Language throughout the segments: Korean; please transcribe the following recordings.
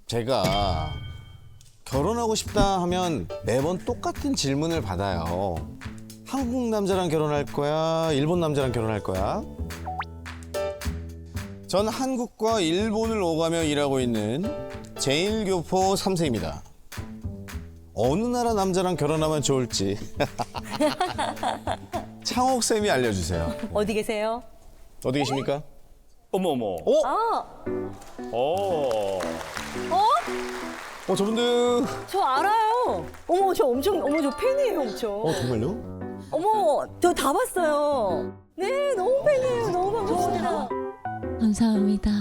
제가 결혼하고 싶다 하면 매번 똑같은 질문을 받아요. 한국 남자랑 결혼할 거야? 일본 남자랑 결혼할 거야? 전 한국과 일본을 오가며 일하고 있는 제1교포 3세입니다. 어느 나라 남자랑 결혼하면 좋을지 창옥쌤이 알려주세요. 어디 계세요? 어디 계십니까? 어머 어머. 아, 어. 저분들. 저 알아요. 어머, 저 팬이에요, 엄청. 정말요? 어머, 저 다 봤어요. 네, 너무 팬이에요. 너무 반갑습니다. 감사합니다.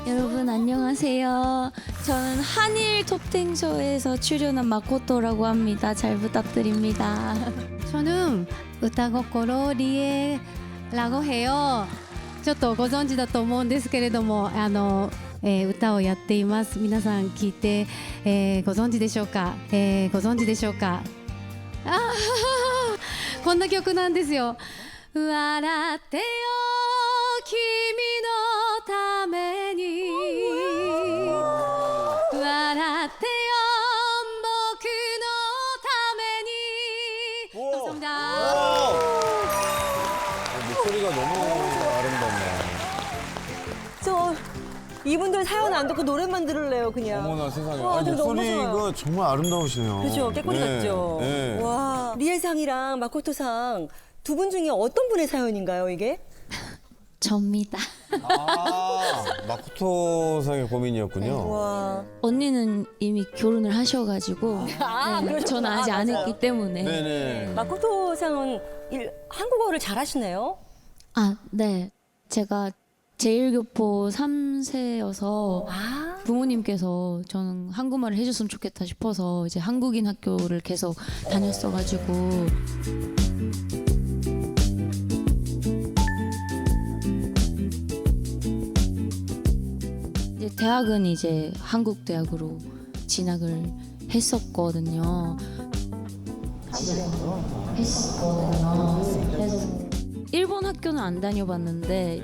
여러분 안녕하세요. 저는 한일 톱텐쇼에서 출연한 마코토라고 합니다. 잘 부탁드립니다. 저는歌心リエラゴヘをちょっとご存知だと思うんですけれども、歌をやっています。皆さん聞いて、ご存知でしょうか、ご存知でしょうか。こんな曲なんですよ。笑ってよ君のために笑ってよ僕のために。감사합니다. 목소리가 너무 아름답네. 저 이분들 사연 안 듣고 노래만 들을래요, 그냥. 어머나 세상에. 와, 근데 너무 목소리가 좋아요. 정말 아름다우시네요. 그죠? 깨끗하죠? 네, 네. 와, 리엘상이랑 마코토상 두 분 중에 어떤 분의 사연인가요, 이게? 접니다. 마코토상의 고민이었군요. 와. 언니는 이미 결혼을 하셔가지고 저는 아직 안 맞아요. 했기 때문에. 네네. 마코토상은 한국어를 잘하시네요. 아, 네. 제가 제1교포 3세여서 아, 부모님께서 저는 한국말을 해줬으면 좋겠다 싶어서 이제 한국인 학교를 계속 다녔어가지고 이제 대학은 이제 한국 대학으로 진학을 했었거든요. 그래서 일본 학교는 안 다녀봤는데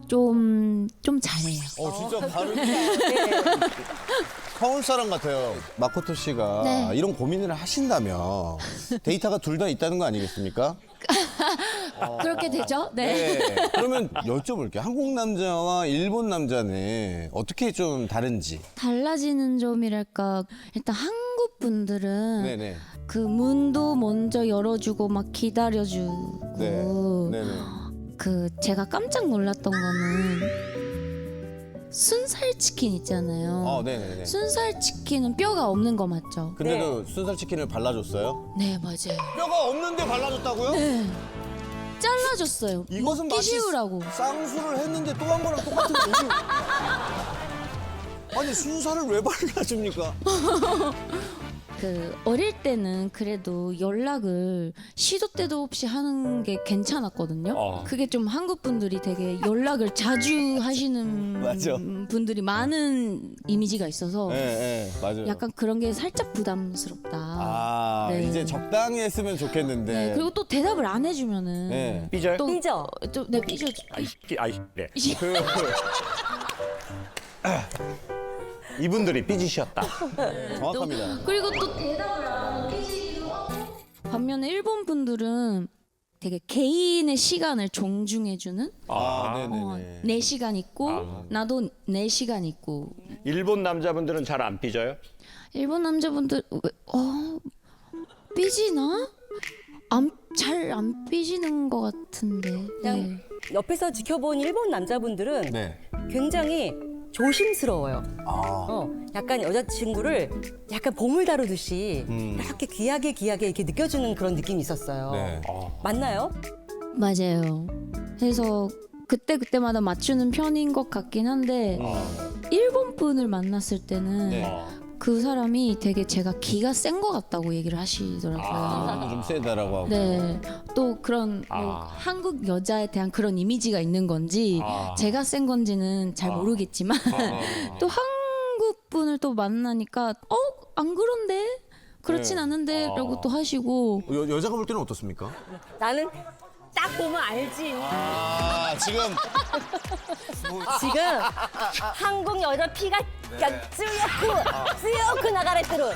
좀 잘해요. 진짜 발음이 서울 사람 같아요. 마코토 씨가 네. 이런 고민을 하신다면 데이터가 둘 다 있다는 거 아니겠습니까? 그렇게 되죠? 네. 네. 그러면 여쭤볼게요. 한국 남자와 일본 남자는 어떻게 좀 다른지. 달라지는 점이랄까 일단 한국 분들은 네네. 그 문도 먼저 열어주고 막 기다려주고 네. 네네. 그 제가 깜짝 놀랐던 거는 순살 치킨 있잖아요. 네네네. 순살 치킨은 뼈가 없는 거 맞죠? 근데도 순살 치킨을 발라줬어요? 네 맞아요. 뼈가 없는데 발라줬다고요? 네. 잘라줬어요. 이것은 먹기 마치 쉬우라고. 쌍수를 했는데 또 한 거랑 똑같은 거지. 아니 순살을 왜 발라줍니까? 그 어릴 때는 그래도 연락을 시도 때도 없이 하는 게 괜찮았거든요. 그게 좀 한국 분들이 되게 연락을 자주 하시는 맞아. 분들이 많은 이미지가 있어서 네, 맞아요. 약간 그런 게 살짝 부담스럽다. 네. 이제 적당히 했으면 좋겠는데. 네, 그리고 또 대답을 안 해주면은 네. 삐져요? 또 삐져. 네 삐져. 네. 이분들이 삐지셨다. 정확합니다. 그리고 또 대답을 안 하고 삐지기도 하고. 반면에 일본 분들은 되게 개인의 시간을 존중해주는 네네네. 내 시간 있고 나도 내 시간 있고. 일본 남자분들은 잘 안 삐져요? 일본 남자분들 삐지나? 잘 안 삐지는 것 같은데. 그냥 옆에서 지켜본 일본 남자분들은 네. 굉장히 조심스러워요. 약간 여자친구를 약간 보물 다루듯이 이렇게 귀하게 이렇게 느껴주는 그런 느낌이 있었어요. 네. 맞나요? 맞아요. 그래서 그때마다 맞추는 편인 것 같긴 한데 일본 분을 만났을 때는 네. 그 그 사람이 되게 제가 기가 센 것 같다고 얘기를 하시더라고요. 좀 세다라고 하고. 네, 또 그런 뭐 한국 여자에 대한 그런 이미지가 있는 건지 제가 센 건지는 잘 모르겠지만 또 한국 분을 또 만나니까 안 그런데 그렇진 않은데라고 또 하시고 여자가 볼 때는 어떻습니까? 나는 딱 보면 알지. 지금 지금 한국 여자 피가 그냥 쯔여크 나가랬더라.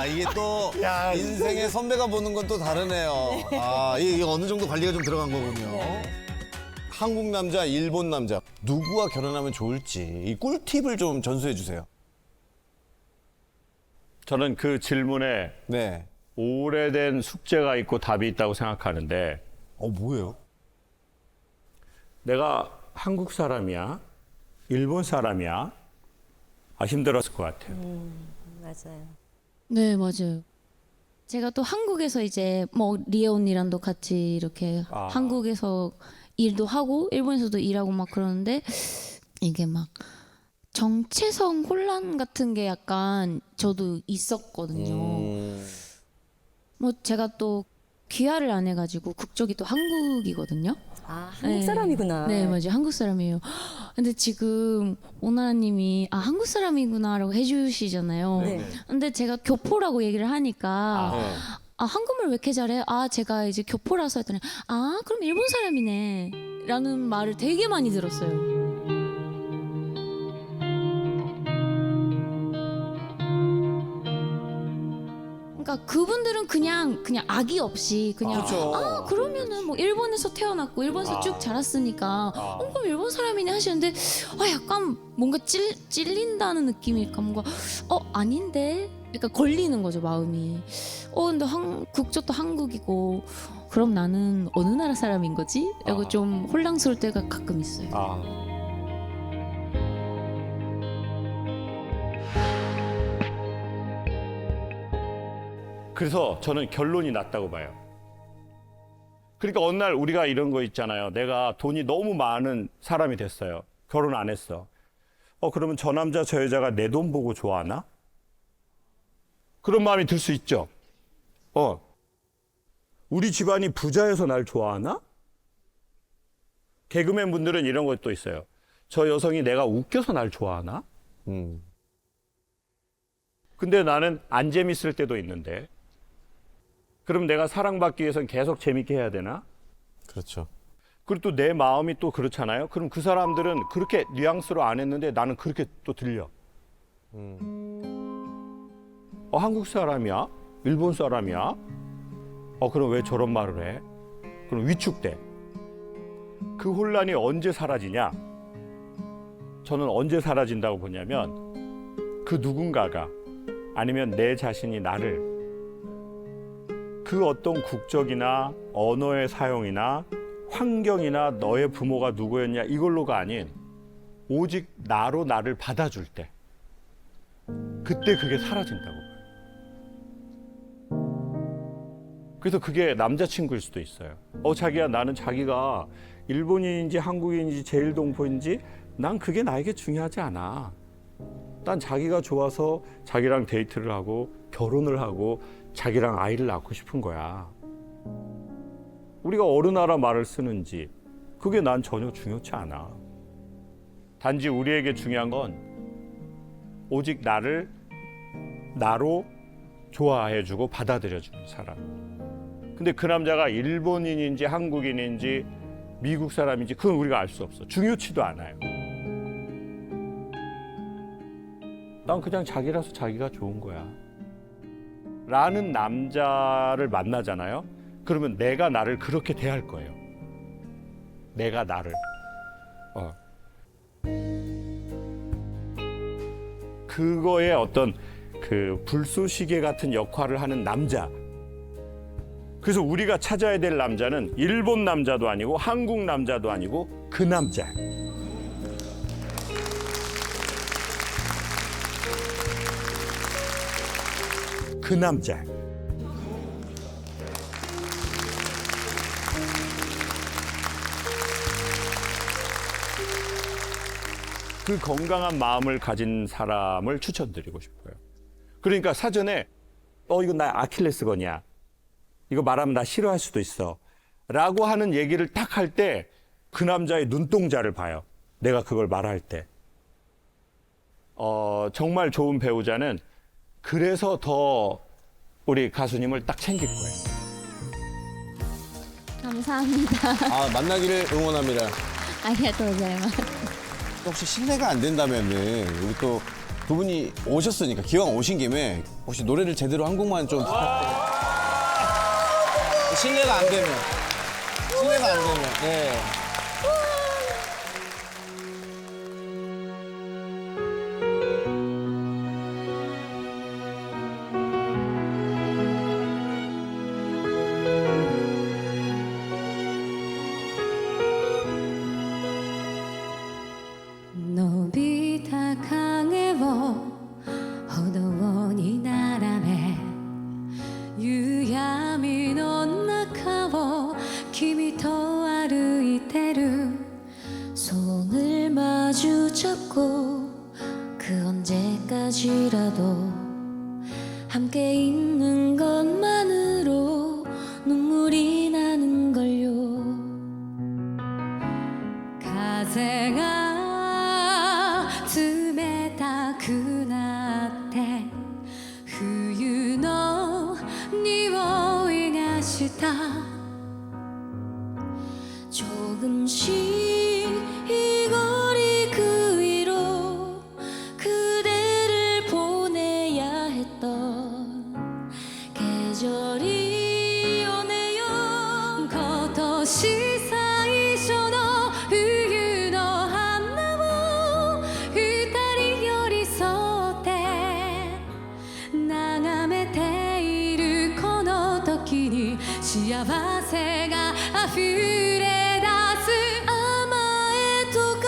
이게 또 인생의 선배가 보는 건 또 다르네요. 이게 어느 정도 관리가 좀 들어간 거군요. 한국 남자, 일본 남자 누구와 결혼하면 좋을지 이 꿀팁을 좀 전수해 주세요. 저는 그 질문에 네. 오래된 숙제가 있고 답이 있다고 생각하는데 뭐예요? 내가 한국 사람이야? 일본 사람이야? 힘들었을 것 같아요. 맞아요. 네, 맞아요. 제가 또 한국에서 이제 뭐 리에 언니랑도 같이 이렇게 한국에서 일도 하고 일본에서도 일하고 막 그러는데 이게 막 정체성 혼란 같은 게 약간 저도 있었거든요. 뭐 제가 또 귀화를 안 해가지고 국적이 또 한국이거든요. 한국 사람이구나. 네, 맞아요. 한국 사람이에요. 근데 지금 오나라님이 한국 사람이구나라고 해주시잖아요. 네. 근데 제가 교포라고 얘기를 하니까 한국말 왜 이렇게 잘해? 제가 이제 교포라서 했더니 그럼 일본 사람이네 라는 말을 되게 많이 들었어요. 그러니까 그분들은 그냥 악의 없이 그냥 그러면은 뭐 일본에서 태어났고 일본에서 쭉 자랐으니까 그럼 일본 사람이네 하시는데 약간 뭔가 찔린다는 느낌일까 뭔가 아닌데 약간 걸리는 거죠 마음이. 근데 국적도 한국이고 그럼 나는 어느 나라 사람인 거지? 라고 좀 혼란스러울 때가 가끔 있어요. 그래서 저는 결론이 났다고 봐요. 그러니까 어느 날 우리가 이런 거 있잖아요. 내가 돈이 너무 많은 사람이 됐어요. 결혼 안 했어. 그러면 저 남자 저 여자가 내 돈 보고 좋아하나? 그런 마음이 들 수 있죠. 우리 집안이 부자여서 날 좋아하나? 개그맨 분들은 이런 것도 있어요. 저 여성이 내가 웃겨서 날 좋아하나? 근데 나는 안 재밌을 때도 있는데 그럼 내가 사랑받기 위해서는 계속 재밌게 해야 되나? 그렇죠. 그리고 또 내 마음이 또 그렇잖아요. 그럼 그 사람들은 그렇게 뉘앙스로 안 했는데 나는 그렇게 또 들려. 한국 사람이야? 일본 사람이야? 그럼 왜 저런 말을 해? 그럼 위축돼. 그 혼란이 언제 사라지냐? 저는 언제 사라진다고 보냐면 그 누군가가 아니면 내 자신이 나를 그 어떤 국적이나 언어의 사용이나 환경이나 너의 부모가 누구였냐 이걸로가 아닌 오직 나로 나를 받아줄 때 그때 그게 사라진다고. 그래서 그게 남자친구일 수도 있어요. 자기야 나는 자기가 일본인인지 한국인인지 제일동포인지 난 그게 나에게 중요하지 않아. 난 자기가 좋아서 자기랑 데이트를 하고 결혼을 하고 자기랑 아이를 낳고 싶은 거야. 우리가 어느 나라 말을 쓰는지 그게 난 전혀 중요치 않아. 단지 우리에게 중요한 건 오직 나를 나로 좋아해주고 받아들여주는 사람. 근데 그 남자가 일본인인지 한국인인지 미국 사람인지 그건 우리가 알 수 없어. 중요치도 않아요. 난 그냥 자기라서 자기가 좋은 거야. 라는 남자를 만나잖아요. 그러면 내가 나를 그렇게 대할 거예요. 내가 나를. 그거에 어떤 그 불쏘시개 같은 역할을 하는 남자. 그래서 우리가 찾아야 될 남자는 일본 남자도 아니고 한국 남자도 아니고 그 남자. 그 남자. 그 건강한 마음을 가진 사람을 추천드리고 싶어요. 그러니까 사전에 이건 나 아킬레스건이야. 이거 말하면 나 싫어할 수도 있어. 라고 하는 얘기를 딱 할 때 그 남자의 눈동자를 봐요. 내가 그걸 말할 때. 정말 좋은 배우자는 그래서 더 우리 가수님을 딱 챙길 거예요. 감사합니다. 아, 만나기를 응원합니다. ありがとうございます。 혹시 실례가 안 된다면은 우리 또 두 분이 오셨으니까 기왕 오신 김에 혹시 노래를 제대로 한 곡만 좀 부탁드려요. 실례가 안 되면. 실례가 안 되면. 네.伸びた影を歩道に並べ夕闇の中を君と歩いてる 손을 마주 잡고 그 언제까지라도 함께 있는 것만으로 눈물이 나는 걸요. 風が冷たくなって冬の匂いがした 조금씩 이 거리 그 위로 그대를 보내야 했던 계절이 오네요. 今年最初の冬の花を二人寄り添って眺めているこの時に幸せが溢れ出す 甘えとか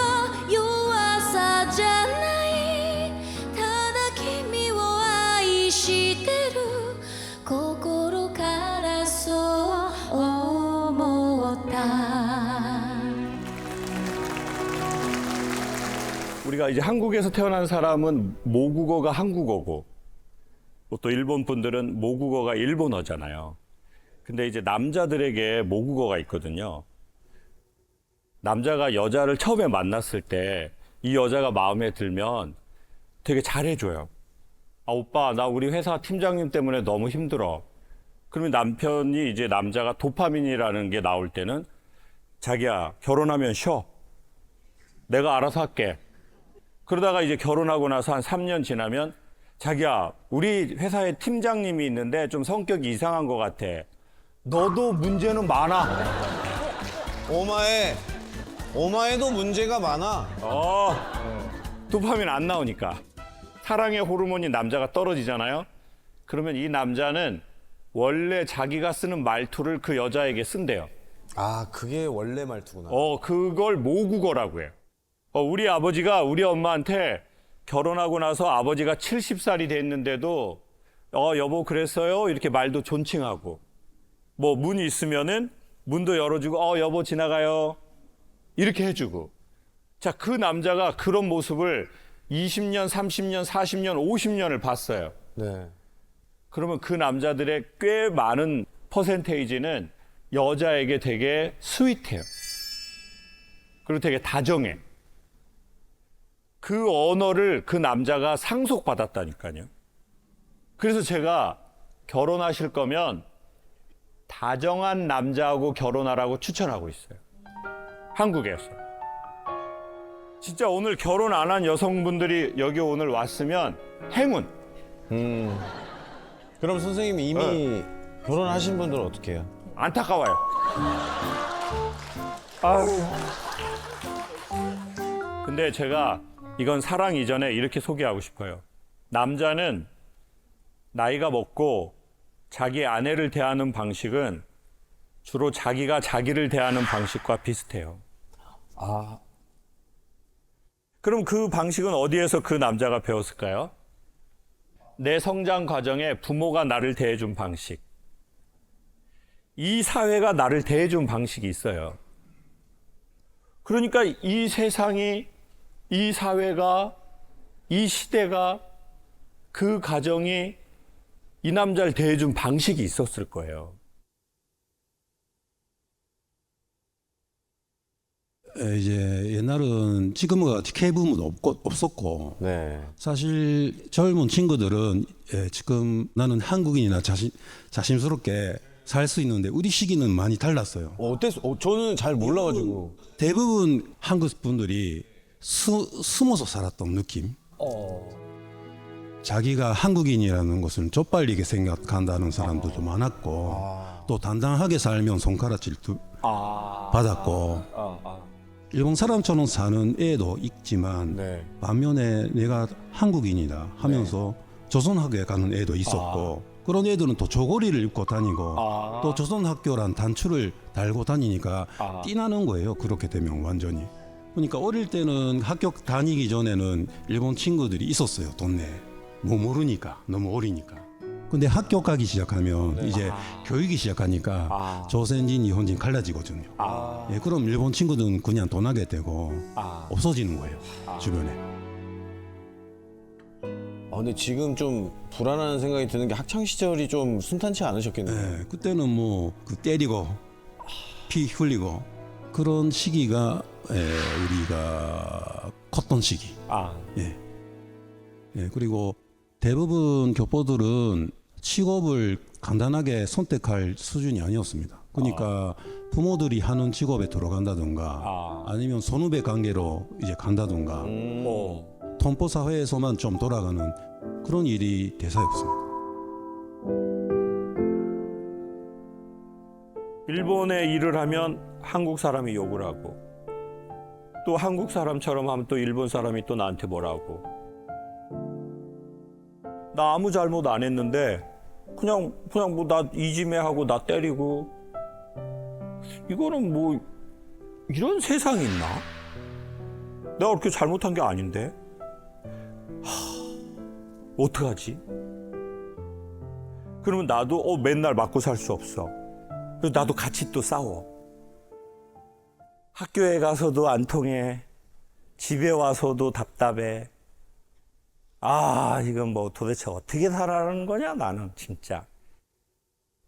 弱さじゃないただ君を愛してる心からそう思った 우리가 이제 한국에서 태어난 사람은 모국어가 한국어고 또 일본 분들은 모국어가 일본어잖아요. 근데 이제 남자들에게 모국어가 있거든요. 남자가 여자를 처음에 만났을 때 이 여자가 마음에 들면 되게 잘해줘요. 아, 오빠, 나 우리 회사 팀장님 때문에 너무 힘들어. 그러면 남편이 이제 남자가 도파민이라는 게 나올 때는 자기야, 결혼하면 쉬어. 내가 알아서 할게. 그러다가 이제 결혼하고 나서 한 3년 지나면 자기야, 우리 회사에 팀장님이 있는데 좀 성격이 이상한 것 같아. 너도 문제는 많아. 오마에도 문제가 많아. 도파민 안 나오니까. 사랑의 호르몬이 남자가 떨어지잖아요. 그러면 이 남자는 원래 자기가 쓰는 말투를 그 여자에게 쓴대요. 아, 그게 원래 말투구나. 그걸 모국어라고 해요. 우리 아버지가 우리 엄마한테 결혼하고 나서 아버지가 70살이 됐는데도 여보 그랬어요? 이렇게 말도 존칭하고 뭐 문이 있으면은 문도 열어주고 여보 지나가요. 이렇게 해주고. 자, 그 남자가 그런 모습을 20년, 30년, 40년, 50년을 봤어요. 네. 그러면 그 남자들의 꽤 많은 퍼센테이지는 여자에게 되게 스윗해요. 그리고 되게 다정해. 그 언어를 그 남자가 상속받았다니까요. 그래서 제가 결혼하실 거면 다정한 남자하고 결혼하라고 추천하고 있어요. 한국에서. 진짜 오늘 결혼 안 한 여성분들이 여기 오늘 왔으면 행운. 그럼 선생님이 이미 결혼하신 분들은 어떻게 해요? 안타까워요. 아유. 근데 제가 이건 사랑 이전에 이렇게 소개하고 싶어요. 남자는 나이가 먹고 자기 아내를 대하는 방식은 주로 자기가 자기를 대하는 방식과 비슷해요. 그럼 그 방식은 어디에서 그 남자가 배웠을까요? 내 성장 과정에 부모가 나를 대해준 방식. 이 사회가 나를 대해준 방식이 있어요. 그러니까 이 세상이 이 사회가, 이 시대가, 그 가정이 이 남자를 대해준 방식이 있었을 거예요. 이제 옛날은 지금은 K부모도 없었고 네. 사실 젊은 친구들은 지금 나는 한국인이나 자신스럽게 살 수 있는데 우리 시기는 많이 달랐어요. 어땠어? 저는 잘 몰라가지고. 대부분 한국 분들이 숨어서 살았던 느낌. 자기가 한국인이라는 것을 쪽팔리게 생각한다는 사람들도 많았고 또 당당하게 살면 손가락질 받았고 일본 사람처럼 사는 애도 있지만 네. 반면에 내가 한국인이다 하면서 조선학교에 가는 애도 있었고 그런 애들은 또 저고리를 입고 다니고 또 조선학교란 단추를 달고 다니니까 띠나는 거예요. 그렇게 되면 완전히. 그러니까 어릴 때는 학교 다니기 전에는 일본 친구들이 있었어요. 동네에. 뭐 모르니까 너무 어리니까. 근데 학교 가기 시작하면 이제 교육이 시작하니까 조선인, 일본인 갈라지거든요. 예, 그럼 일본 친구들은 그냥 떠나게 되고 없어지는 거예요. 주변에. 근데 지금 좀 불안한 생각이 드는 게 학창 시절이 좀 순탄치 않으셨겠네요. 예, 그때는 뭐 그 때리고 피 흘리고 그런 시기가 우리가 컸던 시기. 예. 예, 그리고 대부분 교포들은 직업을 간단하게 선택할 수준이 아니었습니다. 그러니까 부모들이 하는 직업에 들어간다든가 아니면 선후배 관계로 이제 간다든가 통포 사회에서만 좀 돌아가는 그런 일이 대사였습니다. 일본에 일을 하면 한국 사람이 욕을 하고 또 한국 사람처럼 하면 또 일본 사람이 또 나한테 뭐라고. 나 아무 잘못 안 했는데 그냥 뭐 나 이지매하고 나 때리고 이거는 뭐 이런 세상이 있나? 내가 그렇게 잘못한 게 아닌데 어떡하지? 그러면 나도 맨날 맞고 살 수 없어. 그래서 나도 같이 또 싸워. 학교에 가서도 안 통해. 집에 와서도 답답해. 이건 뭐 도대체 어떻게 살아가는 거냐 나는 진짜.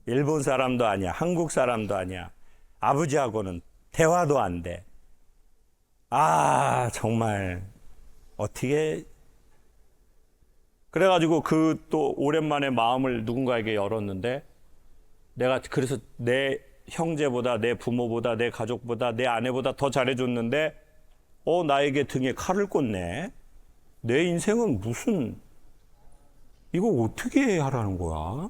일본 사람도 아니야. 한국 사람도 아니야. 아버지하고는 대화도 안 돼. 정말 어떻게. 그래가지고 그 또 오랜만에 마음을 누군가에게 열었는데 내가 그래서 내 형제보다 내 부모보다 내 가족보다 내 아내보다 더 잘해줬는데 나에게 등에 칼을 꽂네. 내 인생은 무슨 이거 어떻게 하라는 거야?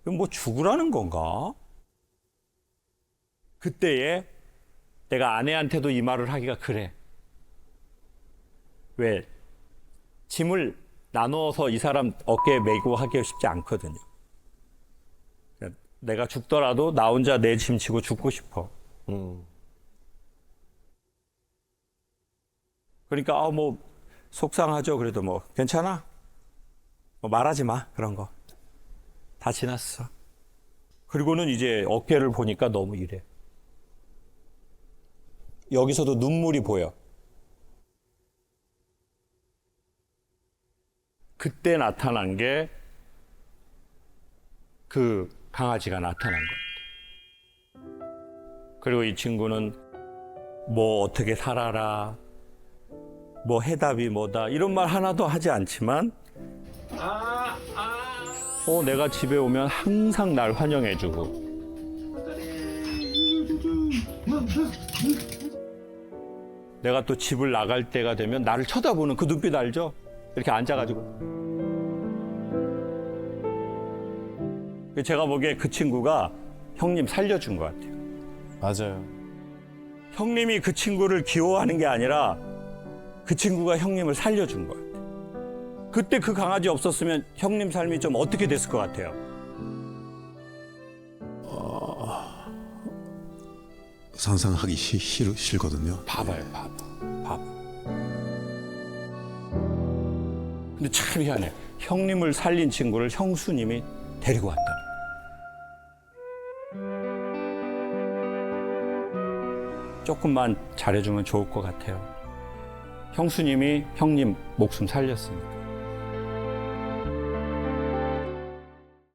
이건 뭐 죽으라는 건가? 그때에 내가 아내한테도 이 말을 하기가 그래. 왜? 짐을 나눠서 이 사람 어깨에 메고 하기가 쉽지 않거든요. 내가 죽더라도 나 혼자 내 짐 지고 죽고 싶어. 그러니까 뭐 속상하죠. 그래도 뭐 괜찮아. 뭐 말하지 마. 그런 거. 다 지났어. 그리고는 이제 어깨를 보니까 너무 이래. 여기서도 눈물이 보여. 그때 나타난 게 그 강아지가 나타난 겁니다. 그리고 이 친구는 뭐 어떻게 살아라, 뭐 해답이 뭐다 이런 말 하나도 하지 않지만 내가 집에 오면 항상 날 환영해주고 내가 또 집을 나갈 때가 되면 나를 쳐다보는 그 눈빛 알죠? 이렇게 앉아가지고 제가 보기에 그 친구가 형님 살려준 것 같아요. 맞아요. 형님이 그 친구를 귀여워하는 게 아니라 그 친구가 형님을 살려준 것 같아요. 그때 그 강아지 없었으면 형님 삶이 좀 어떻게 됐을 것 같아요? 상상하기 싫거든요. 봐봐요. 근데 참 희한해. 형님을 살린 친구를 형수님이 데리고 왔다. 조금만 잘해주면 좋을 것 같아요. 형수님이 형님 목숨 살렸으니까.